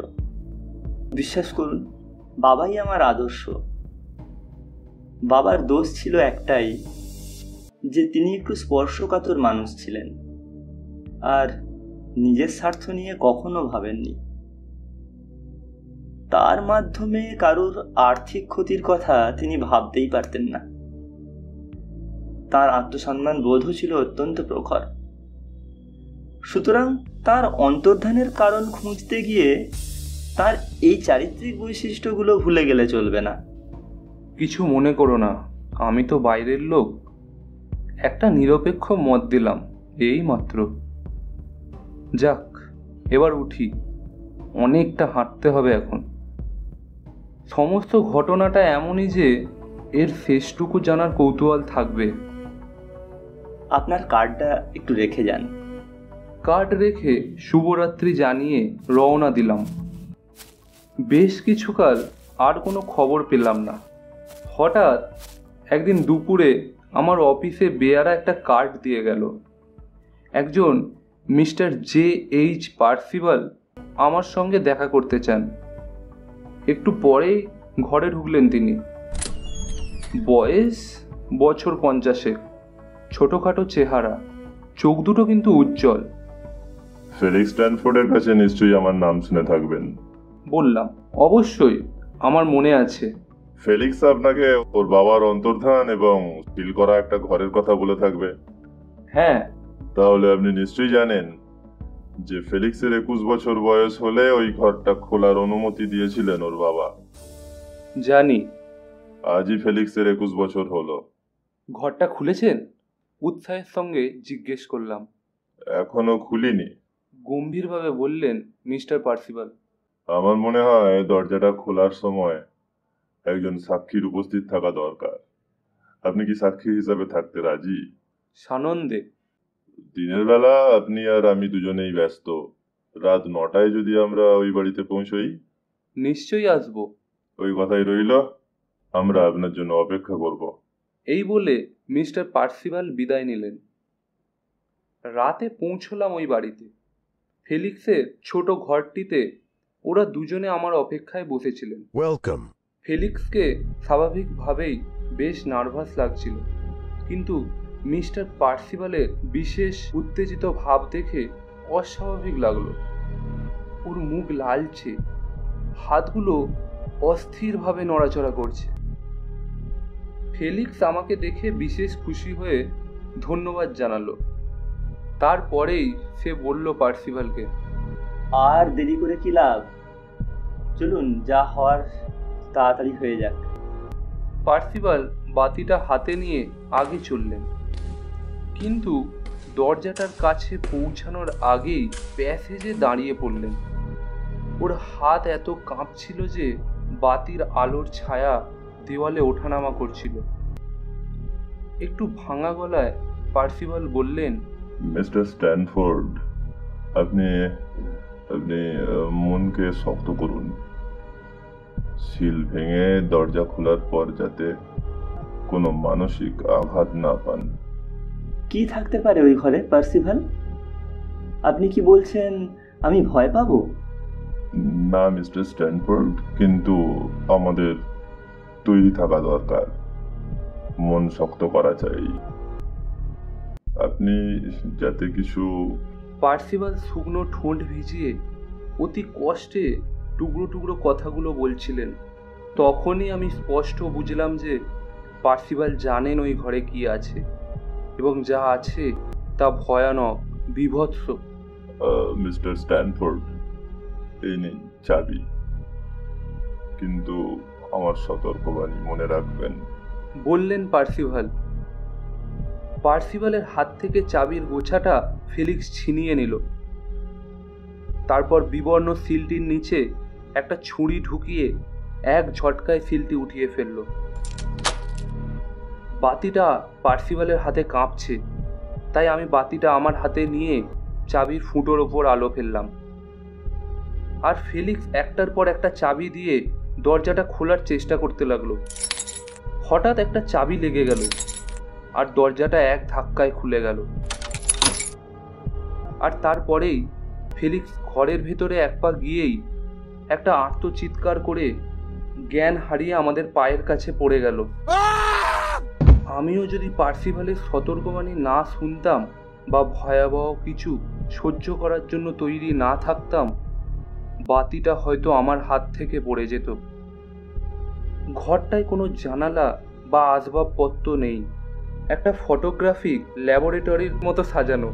বিশ্বাস করুন, বাবাই আমার আদর্শ। বাবার দোষ ছিল একটাই, যে তিনি একটু স্পর্শকাতর মানুষ ছিলেন, আর নিজের স্বার্থ নিয়ে কখনো ভাবেননি। তার মাধ্যমে কারোর আর্থিক ক্ষতির কথা তিনি ভাবতেই পারতেন না। তার আত্মসম্মান বোধও ছিল অত্যন্ত প্রখর। সুতরাং তার অন্তর্ধানের কারণ খুঁজতে গিয়ে তার এই চারিত্রিক বৈশিষ্ট্যগুলো ভুলে গেলে চলবে না। কিছু মনে করো না, আমি তো বাইরের লোক, একটা নিরপেক্ষ মত দিলাম, এই মাত্র। যাক, এবার উঠি, অনেকটা হাঁটতে হবে এখন। সমস্ত ঘটনাটা এমনই যে এর শেষটুকু জানার কৌতূহল থাকবে। আপনার কার্ডটা একটু রেখে যান। কার্ড রেখে শুভরাত্রি জানিয়ে রওনা দিলাম। বেশ কিছুকাল আর কোনো খবর পেলাম না। হঠাৎ একদিন দুপুরে আমার অফিসে বেয়ারা একটা কার্ড দিয়ে গেল। একজন মিস্টার J.H. পার্সিভাল আমার সঙ্গে দেখা করতে চান। একটু পরেই ঘরে ঢুকলেন তিনি। বয়স বছর 50, ছোটোখাটো চেহারা, চোখ দুটো কিন্তু উজ্জ্বল। ফেলিক্স স্ট্যানফোর্ডের কাছে নিশ্চয়ই আমার নাম শুনে থাকবেন। বললাম, অবশ্যই, আমার মনে আছে। ফেলিক্স আপনাকে ওর বাবার অন্তর্ধান এবং সিল করা একটা ঘরের কথা বলে থাকবে। হ্যাঁ। তাহলে আপনি নিশ্চয়ই জানেন যে ফেলিক্সের 21 বছর বয়স হলে ওই ঘরটা খোলার অনুমতি দিয়েছিলেন ওর বাবা। জানি। আজই ফেলিক্সের 21 বছর হলো। ঘরটা খুলেছেন? উৎসাহের সঙ্গে জিজ্ঞেস করলাম। এখনো খুলিনি। গম্ভীরভাবে বললেন মিস্টার পার্সিভাল। আমার মনে হয় দরজাটা খোলার সময় একজন সাক্ষীর উপস্থিত থাকা দরকার। আপনি কি সাক্ষী হিসাবে থাকতে রাজি? সানন্দে। দিনের বেলা আপনি আর আমি দুজনেই ব্যস্ত। রাত 9টায় যদি আমরা ওই বাড়িতে পৌঁছই। নিশ্চয়ই আসবো। ওই কথাই রইল, আমরা আপনার জন্য অপেক্ষা করব। এই বলে মিস্টার পার্সিভাল বিদায় নিলেন। রাতে পৌঁছলাম ওই বাড়িতে। ফেলিক্সের ছোট ঘরটিতে ওরা দুজনে আমার অপেক্ষায় বসেছিলেন। Welcome. ফেলিক্সকে স্বাভাবিকভাবেই বেশ নার্ভাস লাগছিল, কিন্তু মিস্টার পার্সিভালের বিশেষ উত্তেজিত ভাব দেখে অস্বাভাবিক লাগলো। ওর মুখ লালচে, হাতগুলো অস্থিরভাবে নড়াচড়া করছে। ফেলিক্স আমাকে দেখে বিশেষ খুশি হয়ে ধন্যবাদ জানালো। তারপরেই সে বলল পার্সিভালকে, আর দেরি করে কি লাভ, চলুন যা হওয়ার তাড়াতাড়ি হয়ে যাক। পার্সিভাল বাতিটা হাতে নিয়ে আগে চললেন, কিন্তু দরজাটার কাছে পৌঁছানোর আগেই প্যাসেজে দাঁড়িয়ে পড়লেন। ওর হাত এত কাঁপছিল যে বাতির আলোর ছায়া দেওয়ালে ওঠানামা করছিল। একটু ভাঙা গলায় পার্সিভাল বললেন, মিস্টার স্ট্যানফোর্ড, আপনি আপনি মনকে শক্ত করুন। সিল ভেঙে দরজা খোলার পর যাতে কোনো মানসিক আঘাত না পান। কি থাকতে পারে ওই ঘরে পার্সিভাল? আপনি কি বলছেন আমি ভয় পাবো? না মিস্টার স্ট্যানফোর্ড, কিন্তু আমাদের তৈরি থাকা দরকার। মন শক্ত করা চাই। আপনি যাতে কিছু... পার্সিভাল শুকনো ঠোঁট ভিজিয়ে অতি কষ্টে টুকরো টুকরো কথাগুলো বলছিলেন। তখনই আমি স্পষ্ট বুঝলাম যে পার্সিভাল জানেন ওই ঘরে কি আছে, এবং যা আছে তা ভয়ানক, বীভৎস। মিস্টার স্ট্যানফোর্ড, এই নিন চাবি, কিন্তু আমার সতর্কবাণী মনে রাখবেন, বললেন পার্সিভাল। পার্সিভালের হাত থেকে চাবির গোছাটা ফেলিক্স ছিনিয়ে নিল। তারপর বিবর্ণ সিলটির নিচে একটা ছুরি ঢুকিয়ে এক ঝটকায় সিলটি উঠিয়ে ফেলল। বাতিটা পার্সিভালের হাতে কাঁপছে, তাই আমি বাতিটা আমার হাতে নিয়ে চাবির ফুটোর ওপর আলো ফেললাম। আর ফেলিক্স একটার পর একটা চাবি দিয়ে দরজাটা খোলার চেষ্টা করতে লাগলো। হঠাৎ একটা চাবি লেগে গেল আর দরজাটা এক ধাক্কায় খুলে গেল। আর তারপরেই ফেলিক্স ঘরের ভেতরে এক পা গিয়েই একটা আর্তচিৎকার করে জ্ঞান হারিয়ে আমাদের পায়ের কাছে পড়ে গেল। আমিও যদি পার্সিভালের সতর্কবাণী না শুনতাম বা ভয়াবহ কিছু সহ্য করার জন্য তৈরি না থাকতাম, বাতিটা হয়তো আমার হাত থেকে পড়ে যেত। ঘরটায় কোনো জানালা বা আসবাবপত্র নেই। একটা ফটোগ্রাফিক ল্যাবরেটরির মতো সাজানো।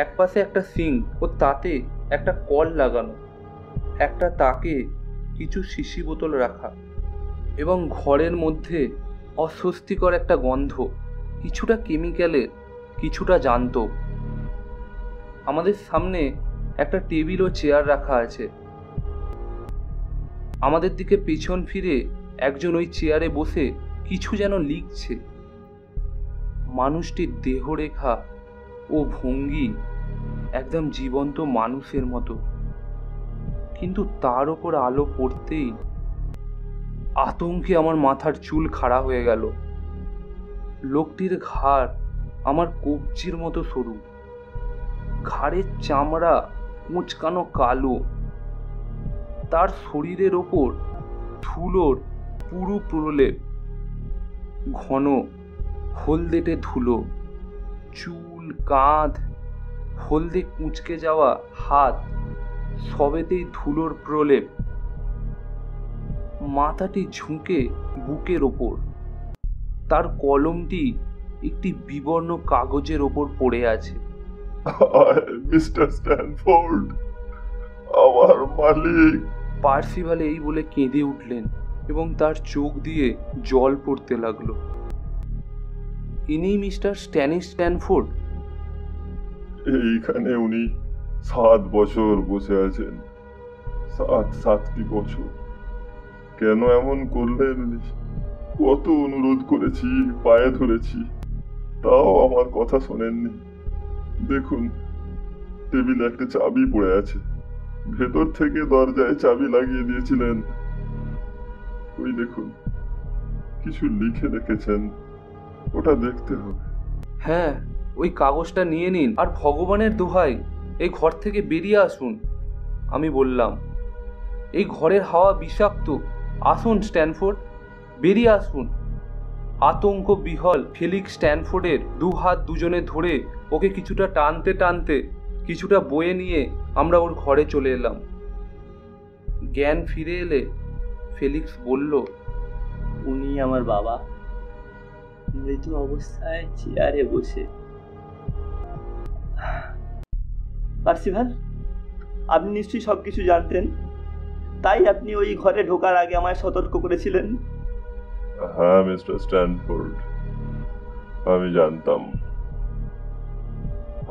একপাশে একটা সিঙ্ক ও তাতে একটা কল লাগানো, একটা তাকে কিছু শিশি বোতল রাখা, এবং ঘরের মধ্যে অস্বস্তিকর একটা গন্ধ, কিছুটা কেমিক্যালের, কিছুটা জ্যান্ত। আমাদের সামনে একটা টেবিল ও চেয়ার রাখা আছে। আমাদের দিকে পেছন ফিরে একজন ওই চেয়ারে বসে কিছু যেন লিখছে। মানুষটির দেহরেখা ও ভঙ্গি একদম জীবন্ত মানুষের মতো, কিন্তু তার ওপর আলো পড়তেই আতঙ্কে আমার মাথার চুল খাড়া হয়ে গেল। লোকটির ঘাড় আমার কবজির মতো সরু, ঘাড়ের চামড়া কুঁচকানো কালো, তার শরীরের ওপর ধুলোর পুরু প্রলেপ, ঘন হলদেটে ধুলো, চুল, কাঁধ, হলদে কুঁচকে যাওয়া হাত, সবেতেই ধুলোর প্রলেপ। মাথাটি ঝুঁকে বুকের ওপর, তার কলমটি একটি বিবর্ণ কাগজের ওপর পড়ে আছে। মিস্টার স্ট্যানফোর্ড, আমার মালিক। পার্সিভাল এই বলে কেঁদে উঠলেন। এবং তার চোখ দিয়ে জল পড়তে লাগলো। ইনি মিস্টার স্ট্যানিস স্ট্যানফোর্ড? এইখানে উনি 7 বছর বসে আছেন। 7টি বছর। কেন এমন করলেন? কত অনুরোধ করেছি, পায়ে ধরেছি, তাও আমার কথা শোনেননি। দেখুন, টেবিলে একটা চাবি পড়ে আছে। ভেতর থেকে দরজায় চাবি লাগিয়ে দিয়েছিলেন। ওই দেখুন, কিছু লিখে রেখেছেন, ওটা দেখতে হবে। হ্যাঁ, ওই কাগজটা নিয়ে নিন, আর ভগবানের দোহাই এই ঘর থেকে বেরিয়ে আসুন। আমি বললাম, এই ঘরের হাওয়া বিষাক্ত। আসুন স্ট্যানফোর্ড, বেরিয়ে আসুন। আতঙ্ক বিহল ফেলিক্স স্ট্যানফোর্ডের 2 হাত দুজনে ধরে ওকে কিছুটা টানতে টানতে কিছুটা বয়ে নিয়ে আমরা ওর ঘরে চলে এলাম। জ্ঞান ফিরে এলে ফেলিক্স বলল, উনি আমার বাবা, মৃত অবস্থায় চেয়ারে বসে। পার্সিভাল, আপনি নিশ্চয়ই সবকিছু জানতেন, তাই আপনি ওই ঘরে ঢোকার আগে আমায় সতর্ক করেছিলেন। হ্যাঁ মিস্টার স্ট্যানফোর্ড, আমি জানতাম।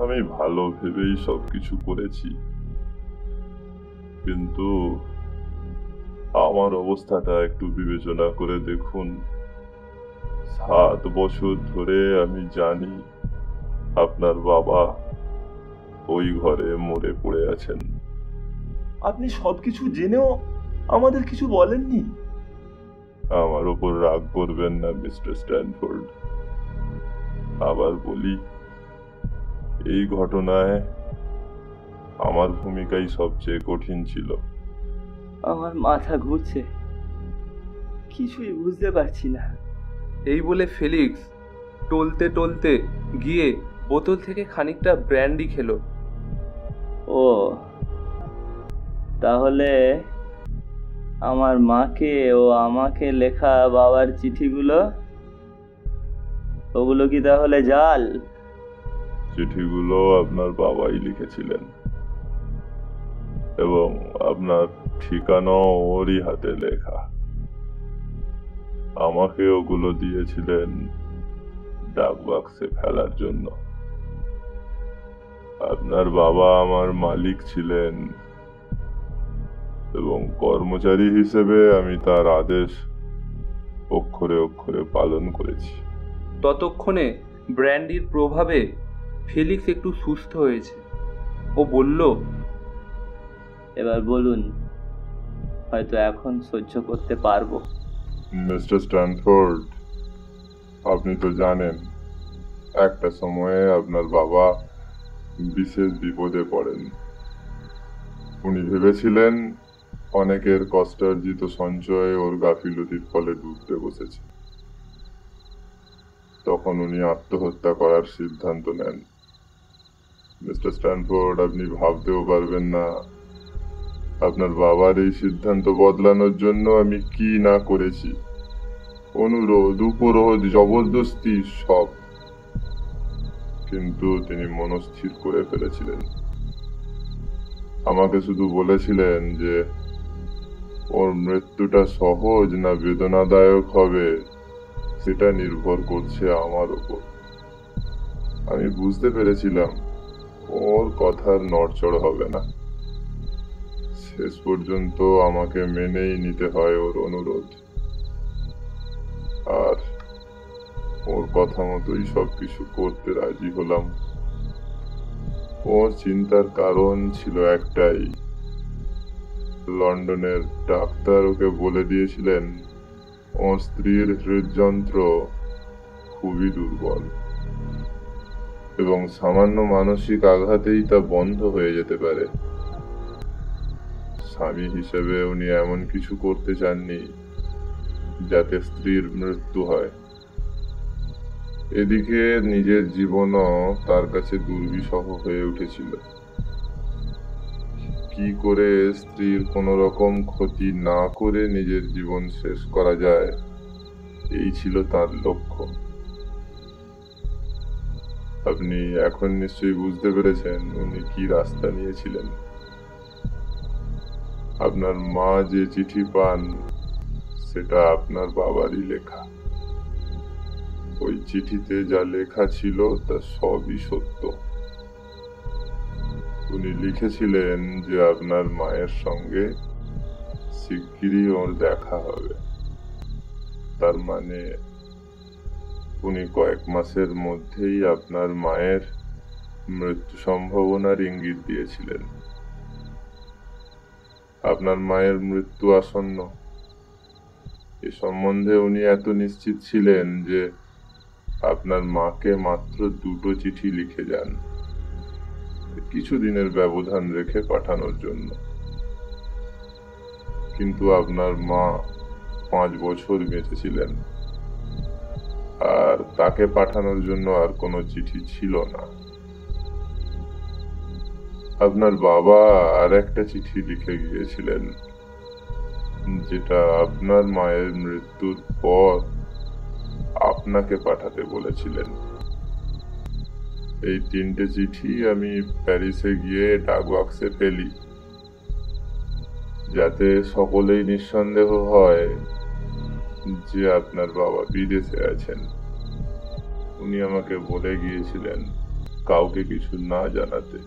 আমি ভালো ভেবেই সবকিছু করেছি, কিন্তু আমার অবস্থাটা একটু বিবেচনা করে দেখুন। 7 বছর ধরে আমি জানি আপনার বাবা ওই ঘরে মরে পড়ে আছেন। আপনি সবকিছু জেনেও আমাদের কিছু বলেননি? আমার উপর রাগ করবেন না মিস্টার স্ট্যানফোর্ড। আবার বলি, এই ঘটনায় আমার ভূমিকাই সবচেয়ে কঠিন ছিল। আমার মাথা ঘুরছে, কিছুই বুঝতে পারছি না। এই বলে ফেলিক্স টলতে টলতে গিয়ে বোতল থেকে খানিকটা ব্র্যান্ডি খেলো। ও, তাহলে আমার মাকে ও আমাকে লেখা বাবার চিঠিগুলো, ওগুলো কি তাহলে জাল? চিঠিগুলো আপনার বাবাই লিখেছিলেন, এবং আপনার ঠিকানাও ওরই হাতে লেখা। আমাকে ওগুলো দিয়েছিলেন ডাক বাক্সে ফেলার জন্য। আপনার বাবা আমার মালিক ছিলেন, এবং কর্মচারী হিসেবে আমি তার আদেশ অক্ষরে অক্ষরে পালন করেছি। ততক্ষণে ব্র্যান্ডির প্রভাবে ফেলিক্স একটু সুস্থ হয়েছে। ও বলল, এবার বলুন, হয়তো এখন সহ্য করতে পারবো। মিস্টার স্ট্যানফোর্ড, আপনি তো জানেন একটা সময়ে আপনার বাবা বিশেষ বিপদে পড়েন। উনি ভেবেছিলেন অনেকের কষ্টার্জিত সঞ্চয় ওর গাফিলতির ফলে ডুবতে বসেছে। তখন উনি আত্মহত্যা করার সিদ্ধান্ত নেন। মিস্টার স্ট্যানফোর্ড, আপনি ভাবতেও পারবেন না আপনার বাবার এই সিদ্ধান্ত বদলানোর জন্য আমি কি না করেছি। অনুরোধ, উপরোধ, জবরদস্তি, সব। কিন্তু তিনি মনস্থির করে ফেলেছিলেন। আমাকে শুধু বলেছিলেন যে ওর মৃত্যুটা সহজ না বেদনাদায়ক হবে সেটা নির্ভর করছে আমার উপর। আমি বুঝতে পেরেছিলাম ওর কথার নড়চড় হবে না। শেষ পর্যন্ত আমাকে মেনেই নিতে হয় ওর অনুরোধ, আর ওর কথা মতোই সবকিছু করতে রাজি হলাম। ওর চিন্তার কারণ ছিল একটাই, লন্ডনের ডাক্তার ওকে বলে দিয়েছিলেন ওর স্ত্রীর হৃদযন্ত্র খুবই দুর্বল, এবং সামান্য মানসিক আঘাতেই তা বন্ধ হয়ে যেতে পারে। স্বামী হিসেবে উনি এমন কিছু করতে চাননি যাতে স্ত্রীর মৃত্যু হয়। এদিকে নিজের জীবনও তার কাছে দুর্বিষহ হয়ে উঠেছিল। কি করে স্ত্রীর কোনো রকম ক্ষতি না করে নিজের জীবন শেষ করা যায়, এই ছিল তার লক্ষ্য। আপনি এখন নিশ্চয়ই বুঝতে পেরেছেন উনি কি রাস্তা নিয়েছিলেন। আপনার মা যে চিঠি পান সেটা আপনার বাবারই লেখা। ওই চিঠিতে যা লেখা ছিল তা সবই সত্য। উনি লিখেছিলেন যে আপনার মায়ের সঙ্গে শিগগিরই ওর দেখা হবে। তার মানে উনি কয়েক মাসের মধ্যেই আপনার মায়ের মৃত্যু সম্ভাবনার ইঙ্গিত দিয়েছিলেন। আপনার মায়ের মৃত্যু আসন্ন এ সম্বন্ধে উনি এত নিশ্চিত ছিলেন যে আপনার মাকে মাত্র 2টো চিঠি লিখে যান, কিছুদিনের ব্যবধান রেখে পাঠানোর জন্য। কিন্তু আপনার মা 5 বছর বেঁচে ছিলেন, আর তাকে পাঠানোর জন্য আর কোনো চিঠি ছিল না। আপনার বাবা আর একটা চিঠি লিখে গিয়েছিলেন, যেটা আপনার মায়ের মৃত্যুর পর আপনাকে পাঠাতে বলেছিলেন। এই 3টে চিঠি আমি প্যারিসে গিয়ে ডাক বাক্সে ফেলি, যাতে সকলেই নিঃসন্দেহ হয় যে আপনার বাবা বিদেশে আছেন। উনি আমাকে বলে গিয়েছিলেন কাউকে কিছু না জানাতে।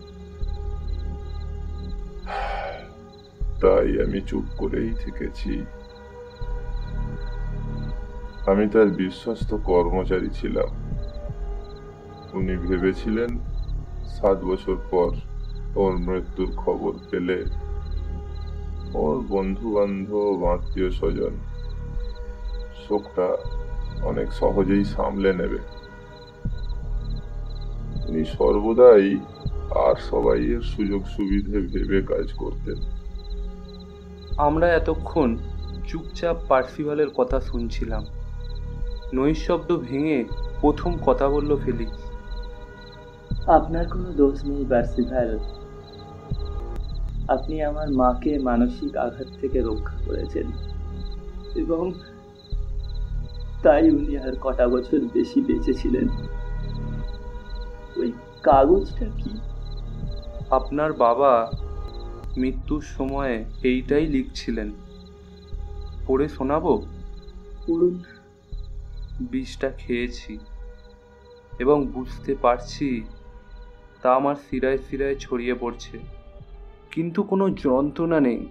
তাই আমি চুপ করেই থেকেছি। আমি তার বিশ্বস্ত কর্মচারী ছিলাম। উনি ভেবেছিলেন 7 বছর পর ওর মৃত্যুর খবর পেলে ওর বন্ধু বান্ধব, আত্মীয় স্বজন শোকটা অনেক সহজেই সামলে নেবে। উনি সর্বদাই আর সবাইয়ের সুযোগ সুবিধে ভেবে কাজ করতেন। আমরা এতক্ষণ চুপচাপ পার্সিভালের কথা শুনছিলাম। নৈশব্দ ভেঙে প্রথম কথা বলল ফেলিক্স। আপনার কোনো দোষ নেই পার্সিভাল। আপনি আমার মাকে মানসিক আঘাত থেকে রক্ষা করেছেন, এবং তাই উনি আর কটা বছর বেশি বেঁচে ছিলেন। ওই কাগজটা কি? আপনার বাবা মৃত্যুর সময়ে এইটাই লিখছিলেন। পড়ে শোনাবো? পড়ুন। বিষটা খেয়েছি এবং বুঝতে পারছি তা আমার শিরায় শিরায় ছড়িয়ে পড়ছে, কিন্তু কোনো যন্ত্রণা নেই।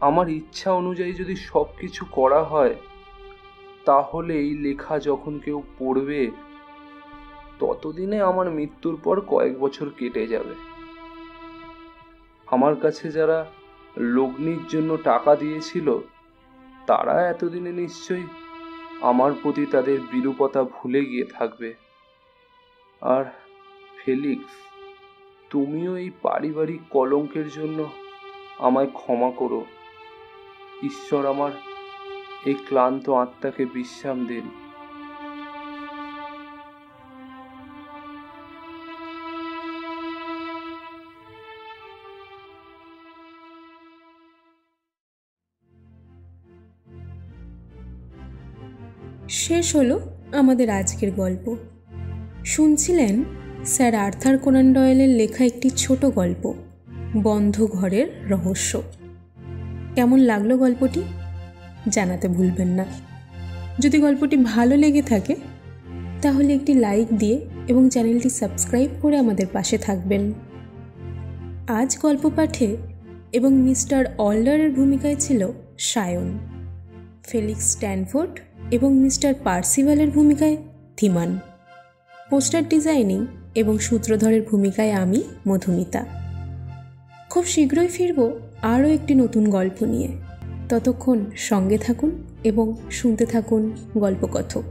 আমার ইচ্ছা অনুযায়ী যদি সব কিছু করা হয়, তাহলে এই লেখা যখন কেউ পড়বে, ততদিনে আমার মৃত্যুর পর কয়েক বছর কেটে যাবে। আমার কাছে যারা লগ্নির জন্য টাকা দিয়েছিল, তারা এতদিনে নিশ্চয়ই আমার প্রতি তাদের বিরূপতা ভুলে গিয়ে থাকবে। আর ফেলিক্স, তুমিও এই পারিবারিক কলঙ্কের জন্য আমায় ক্ষমা করো। ঈশ্বর আমার এই ক্লান্ত আত্মাকে বিশ্রাম দিন। শেষ হলো আমাদের আজকের গল্প। শুনছিলেন স্যার আর্থার কোনান ডয়েলের লেখা একটি ছোট গল্প, বন্ধ ঘরের রহস্য। কেমন লাগলো গল্পটি জানাতে ভুলবেন না। যদি গল্পটি ভালো লেগে থাকে তাহলে একটি লাইক দিয়ে এবং চ্যানেলটি সাবস্ক্রাইব করে আমাদের পাশে থাকবেন। আজ গল্প পাঠে এবং মিস্টার অলডারের ভূমিকায় ছিল সায়ন, ফেলিক্স স্ট্যানফোর্ড এবং মিস্টার পার্সিভালের ভূমিকায় ধীমান, পোস্টার ডিজাইনিং এবং সূত্রধরের ভূমিকায় আমি মধুমিতা। খুব শীঘ্রই ফিরব আরও একটি নতুন গল্প নিয়ে। ততক্ষণ সঙ্গে থাকুন এবং শুনতে থাকুন গল্পকথক।